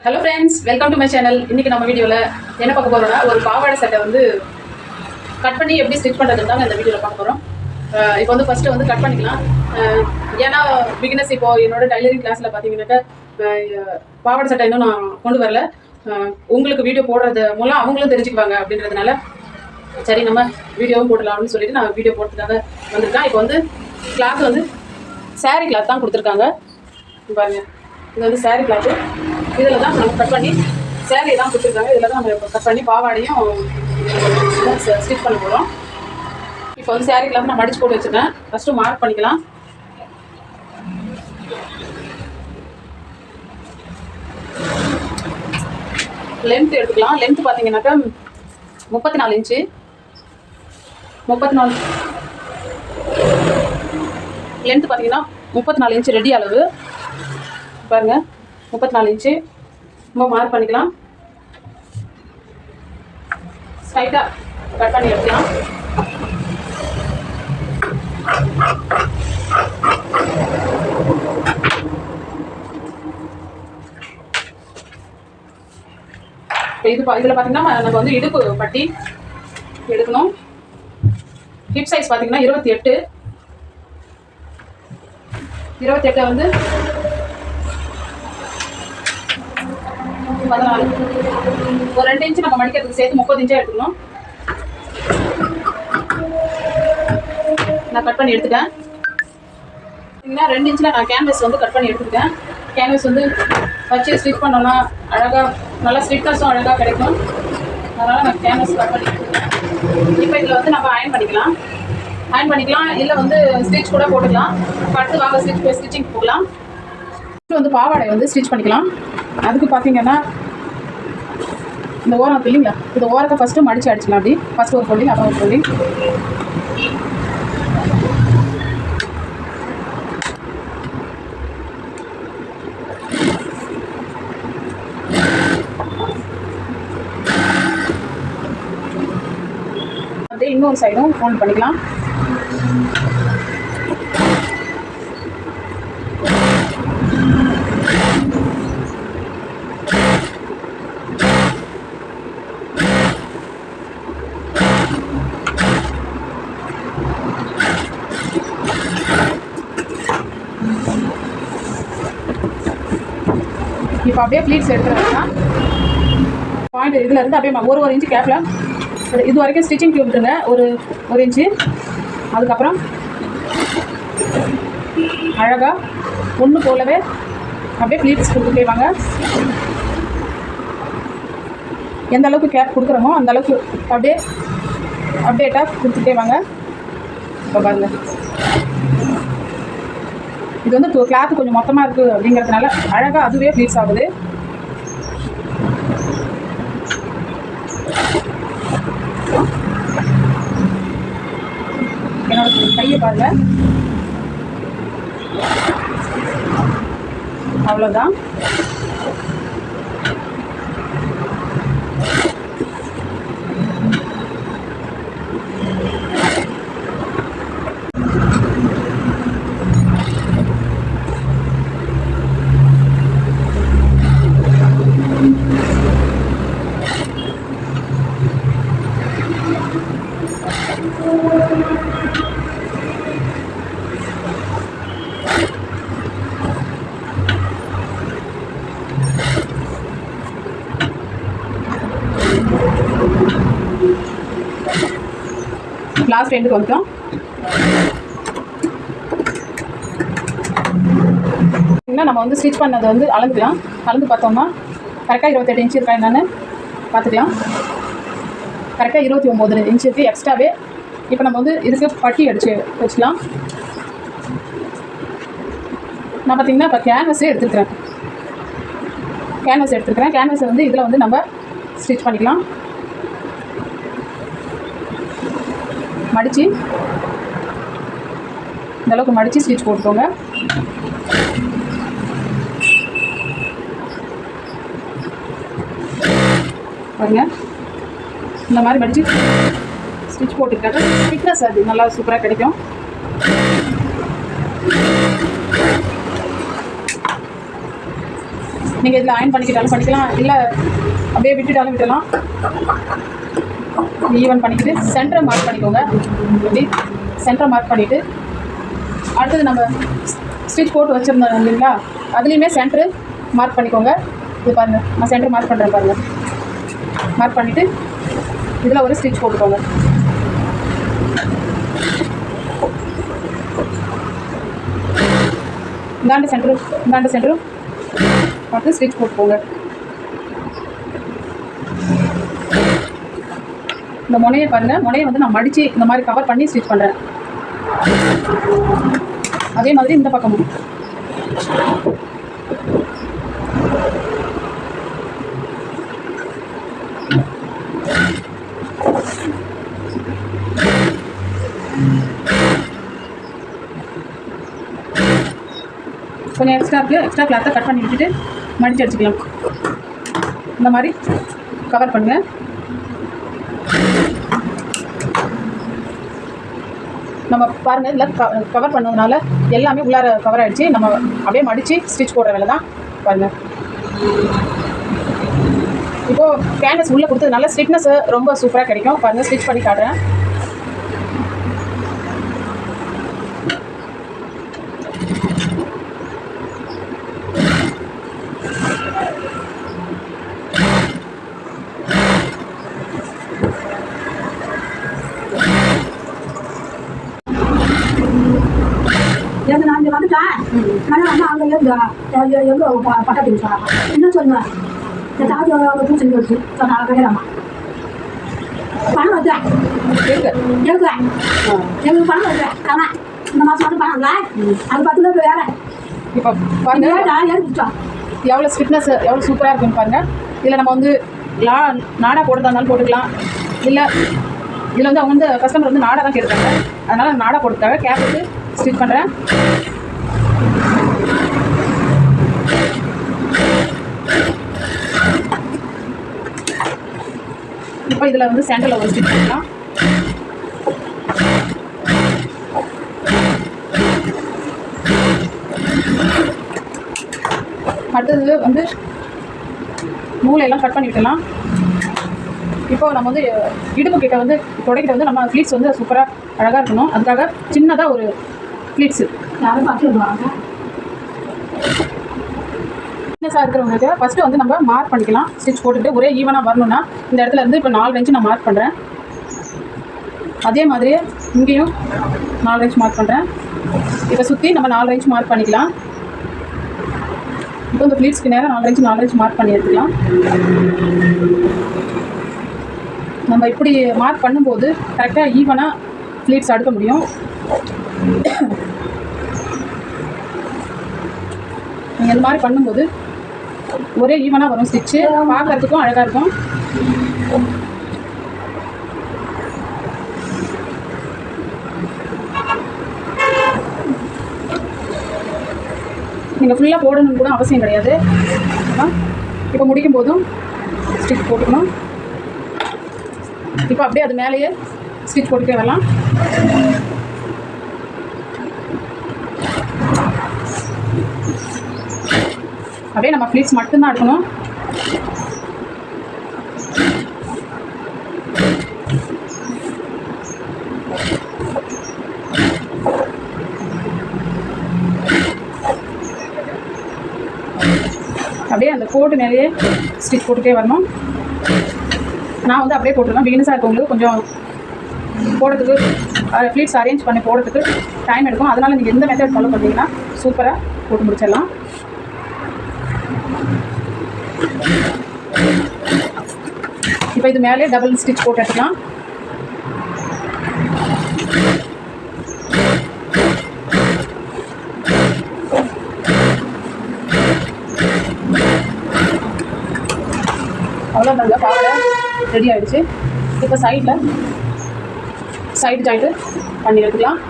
Hello friends, welcome to my channel. இன்றைக்கி நம்ம வீடியோவில் என்ன பார்க்க போகிறோம்னா, ஒரு பாவாடை சட்டை வந்து கட் பண்ணி எப்படி ஸ்டிச் பண்ணுறதுன்னு தாங்க இந்த வீடியோவில் பார்க்க போகிறோம். இப்போ வந்து ஃபஸ்ட்டு வந்து கட் பண்ணிக்கலாம். ஏன்னா பிகினர்ஸ் இப்போது என்னோட டைலரிங் கிளாஸில் பார்த்தீங்கன்னாக்கா பாவாடை சட்டை இன்னும் நான் கொண்டு வரல. உங்களுக்கு வீடியோ போடுறது மூலம் அவங்களும் தெரிஞ்சுக்குவாங்க அப்படின்றதுனால சரி நம்ம வீடியோவும் போடலாம்னு சொல்லிட்டு நான் வீடியோ போடுறதுக்காக வந்திருக்கேன். இப்போ வந்து கிளாத் வந்து சாரீ கிளாத் தான் கொடுத்துருக்காங்க. பாருங்கள், இது வந்து சாரீ கிளாத்து. இதில் தான் நம்ம கட் பண்ணி சேரீ தான் கொடுத்துருக்காங்க. இதில் தான் நம்ம இப்போ கட் பண்ணி பாவாடையும் ஸ்டிச் பண்ண போகிறோம். இப்போ வந்து சாரீ கிளாத் நான் மடிச்சு போட்டு வச்சுருக்கேன். ஃபஸ்ட்டு மார்க் பண்ணிக்கலாம். லென்த் எடுத்துக்கலாம். லென்த்து பார்த்தீங்கன்னாக்கா 34 இன்ச்சு. 34 லென்த்து பார்த்தீங்கன்னா 34 இன்ச்சு ரெடி அளவு. பாருங்கள், 34 இன்ச்சு நம்ம மார்க் பண்ணிக்கலாம். ஸ்ட்ரைட்டாக கட் பண்ணி எடுக்கலாம். இதில் பார்த்தீங்கன்னா நம்ம வந்து இடுப்பு பட்டி எடுக்கணும். ஹிப் சைஸ் பார்த்தீங்கன்னா 28 வந்து 14. ஒரு 2 இன்ச்சு நம்ம மடிக்கிறதுக்கு சேர்த்து 30 இன்ச்சாக எடுத்துக்கணும். நான் கட் பண்ணி எடுத்துட்டேன். பார்த்தீங்கன்னா 2 இன்ச்சில் நான் கேன்வஸ் வந்து கட் பண்ணி எடுத்துக்கிட்டேன். கேன்வஸ் வந்து வச்சு ஸ்டிச் பண்ணோன்னா அழகாக நல்லா ஸ்டிட்னஸும் அழகாக கிடைக்கும். அதனால் நான் கேன்வஸ் கட் பண்ணி எடுத்துக்கிட்டேன். இப்போ இதில் வந்து நம்ம அயன் பண்ணிக்கலாம். இல்லை வந்து ஸ்டிச் கூட போட்டுக்கலாம். அடுத்து வாங்க ஸ்டிச்சிங் போகலாம். வந்து பாவாடை வந்து ஸ்டிச் பண்ணிக்கலாம். அதுக்கு பார்த்தீங்கன்னா இந்த ஓரம் இருக்கு இல்லைங்களா, இந்த ஓரத்தை ஃபஸ்ட்டு மடித்து அடிச்சிக்கலாம். அப்படி ஃபஸ்ட்டு ஒரு ஃபோல்டிங், அப்புறம் ஒரு ஃபோல்டிங். அப்படியே இன்னொரு சைடும் ஃபோல்ட் பண்ணிக்கலாம். இப்போ அப்படியே ப்ளீட்ஸ் எடுத்துருக்கா பாயிண்ட் இதில் இருந்து அப்படியே ஒரு இன்ச்சு கேப்பில் இது வரைக்கும் ஸ்டிச்சிங் விட்டுருங்க. ஒரு இன்ச்சு. அதுக்கப்புறம் அழகாக ஒன்று போலவே அப்படியே ப்ளீட்ஸ் கொடுத்துட்டே வாங்க. எந்த அளவுக்கு கேப் கொடுக்குறோமோ அந்த அளவுக்கு அப்படியே அப்டேட்டாக கொடுத்துட்டே வாங்க. இப்போ பாருங்கள், இது வந்து கிளாத்து கொஞ்சம் மொத்தமாக இருக்குது அப்படிங்கிறதுனால அழகாக அதுவே ப்ளீட்ஸ் ஆகுது. என்னோட கையை பாருங்கள், அவ்வளோதான். லாஸ்ட் எண்டுக்கு வந்துட்டோம். நம்ம வந்து ஸ்டிச் பண்ணதை வந்து அளந்துக்கலாம். அளந்து பார்த்தோம்னா கரெக்டாக 28 இன்ச்சு இருக்கா என்னன்னு பார்த்துக்கலாம். கரெக்டாக 29 இன்ச்சு இருக்குது எக்ஸ்ட்ராவே. இப்போ நம்ம வந்து இதுக்கு பட்டி அடித்து வச்சுக்கலாம். நான் பார்த்திங்கன்னா இப்போ கேன்வஸை எடுத்துருக்கிறேன். கேன்வஸை வந்து இதில் வந்து நம்ம ஸ்டிச் பண்ணிக்கலாம். மடித்து இந்தளவுக்கு மடித்து ஸ்டிச் போட்டுக்கோங்க. பாருங்க, இந்த மாதிரி மடித்து ஸ்டிச் போட்டுக்கிட்டாக்க திக்னஸ் அது நல்லா சூப்பராக கிடைக்கும். நீங்கள் இதில் அயன் பண்ணிக்கிட்டாலும் பண்ணிக்கலாம், இல்லை அப்படியே விட்டுட்டாலும் விடலாம். ஈவன் பண்ணிக்கிட்டு சென்டரை மார்க் பண்ணிக்கோங்க. இப்படி சென்டரை மார்க் பண்ணிவிட்டு அடுத்தது நம்ம ஸ்டிச் போட்டு வச்சுருந்தோம் இல்லைங்களா, அதுலேயுமே சென்டரு மார்க் பண்ணிக்கோங்க. இது பாருங்கள், நான் சென்டர் மார்க் பண்ணுறேன் பாருங்கள். மார்க் பண்ணிவிட்டு இதில் ஒரு ஸ்டிச் போட்டுக்கோங்க. இந்தாண்டு சென்டரும் பார்த்து ஸ்டிச் போட்டுக்கோங்க. இந்த முனையை பாருங்கள், முனையை வந்து நான் மடித்து இந்த மாதிரி கவர் பண்ணி ஸ்டிச் பண்ணுறேன். அதே மாதிரி இந்த பக்கமும் கொஞ்சம் எக்ஸ்ட்ரா கிளாத்தை கட் பண்ணி விட்டுட்டு மடித்து அடிச்சுக்கலாம். இந்த மாதிரி கவர் பண்ணுங்கள். நம்ம பாருங்கள், இதில் கவர் பண்ணதுனால எல்லாமே உள்ளார கவர் ஆகிடுச்சு. நம்ம அப்படியே மடித்து ஸ்டிச் போடுற வேலை தான். பாருங்கள், இப்போது கேன்வஸ் உள்ளே கொடுத்ததுனால ஸ்டிக்னஸ் ரொம்ப சூப்பராக கிடைக்கும். பாருங்கள், ஸ்டிச் பண்ணி காட்டுறேன். நான் இங்கே வந்துட்டேன். ஆனால் வந்து அங்கே எங்கே பக்கத்துக்கு சொன்னாங்க. என்ன சொன்னேன், ஏதாவது அவங்க பூச்சி வச்சு சொன்னாங்க. கிடையாமா பணம் வச்சேன் எங்களுக்கு பணம் வச்சேன். ஆனால் இந்த மாதம் வந்து பணம் இல்லை. அது 10 லட்சம் வேறு. இப்போ பாருங்கள் எவ்வளோ ஸ்டிக்னஸ் எவ்வளோ சூப்பராக இருக்குன்னு பாருங்கள். இதில் நம்ம வந்து நாடா போடுறதாஇருந்தாலும் போட்டுக்கலாம். இல்லை இதில் வந்து அவங்க வந்து கஸ்டமர் வந்து நாடா தான் கேட்குறாங்க. அதனால் நாடா போட்டுக்காக கேப்புக்கு ஸ்டிச் பண்ணுறேன். இப்போ இதில் வந்து சென்டரில் ஒரு ஸ்டிச் பண்ணலாம். அடுத்தது வந்து நூலையெல்லாம் கட் பண்ணி விட்டலாம். இப்போ நம்ம வந்து இடுப்பு கிட்ட வந்து தொடக்கிட்ட வந்து நம்ம ஃப்ளீட்ஸ் வந்து சூப்பராக அழகாக இருக்கணும். அதுக்காக சின்னதாக ஒரு ஃப்ளீட்ஸு யாரும் பார்த்துருவாங்க. சின்னஸாக இருக்கிறவங்களுக்கு ஃபஸ்ட்டு வந்து நம்ம மார்க் பண்ணிக்கலாம். ஸ்டிச் போட்டுட்டு ஒரே ஈவனாக வரணும்னா இந்த இடத்துல இருந்து இப்போ 4 இன்ச்சு நான் மார்க் பண்ணுறேன். அதே மாதிரியே இங்கேயும் 4 இன்ச் மார்க் பண்ணுறேன். இப்போ சுற்றி நம்ம 4 இன்ச் மார்க் பண்ணிக்கலாம். இப்போ இந்த ஃப்ளீட்ஸ்க்கு நேரம் 4 இன்ச் மார்க் பண்ணி எடுத்துக்கலாம். நம்ம இப்படி மார்க் பண்ணும்போது கரெக்டாக ஈவனாக ஃப்ளீட்ஸ் அடுக்க முடியும். நீங்கள் இந்த மாதிரி பண்ணும்போது ஒரே ஈவனாக வரும். ஸ்டிச்சு பார்க்கறதுக்கும் அழகாக இருக்கும். நீங்கள் ஃபுல்லாக போடணும்னு கூட அவசியம் கிடையாது. இப்போ முடிக்கும் போதும் ஸ்டிச் போட்டுக்கணும். இப்போ அப்படியே அது மேலேயே ஸ்டிச் போட்டுட்டே வரலாம். அப்படியே நம்ம ஃப்ளீட்ஸ் மட்டும்தான் எடுக்கணும். அப்படியே அந்த கோட்டு மேலேயே ஸ்டிச் போட்டுட்டே வரணும். நான் வந்து அப்படியே போட்டுருவேன். பிகினஸாக இருக்கவங்களுக்கு கொஞ்சம் போடுறதுக்கு ஃப்ளீட்ஸ் அரேஞ்ச் பண்ணி போடுறதுக்கு டைம் எடுக்கும். அதனால் நீங்கள் எந்த மெத்தட் ஃபாலோ பண்ணிங்கன்னா சூப்பராக போட்டு முடிச்சிடலாம். இப்போ இது மேலே டபுள் ஸ்டிச் போட்டு எடுத்துக்கலாம். அவ்வளோதாங்க, பாவாடை ரெடி ஆகிடுச்சு. இப்போ சைடு ஜாயிண்ட்டு பண்ணி எடுத்துக்கலாம்.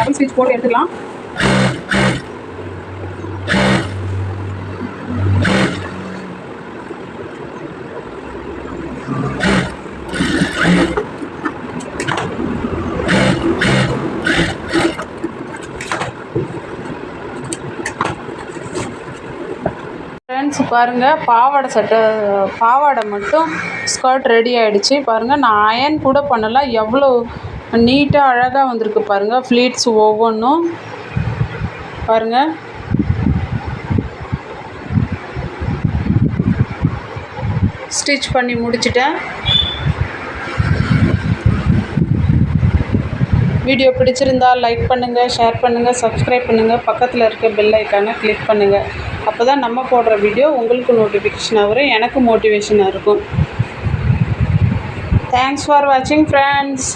டபுள் ஸ்டிச் போட்டு எடுத்துக்கலாம். ஃப்ரெண்ட்ஸ் பாருங்கள், பாவாடை மட்டும் ஸ்கர்ட் ரெடி ஆகிடுச்சு. பாருங்கள், நான் அயன் கூட பண்ணலை, எவ்வளோ நீட்டாக அழகாக வந்திருக்கு பாருங்கள். ஃப்ளீட்ஸ் ஒவ்வொன்றும் பாருங்கள். ஸ்டிச் பண்ணி முடிச்சிட்டேன். வீடியோ பிடிச்சிருந்தா லைக் பண்ணுங்கள், ஷேர் பண்ணுங்கள், சப்ஸ்கிரைப் பண்ணுங்கள், பக்கத்தில் இருக்க பெல் ஐக்கானை கிளிக் பண்ணுங்கள். அப்போ தான் நம்ம போடுற வீடியோ உங்களுக்கு நோட்டிஃபிகேஷனாக வரும், எனக்கு மோட்டிவேஷனாக இருக்கும். தேங்க்ஸ் ஃபார் வாட்சிங் ஃப்ரெண்ட்ஸ்.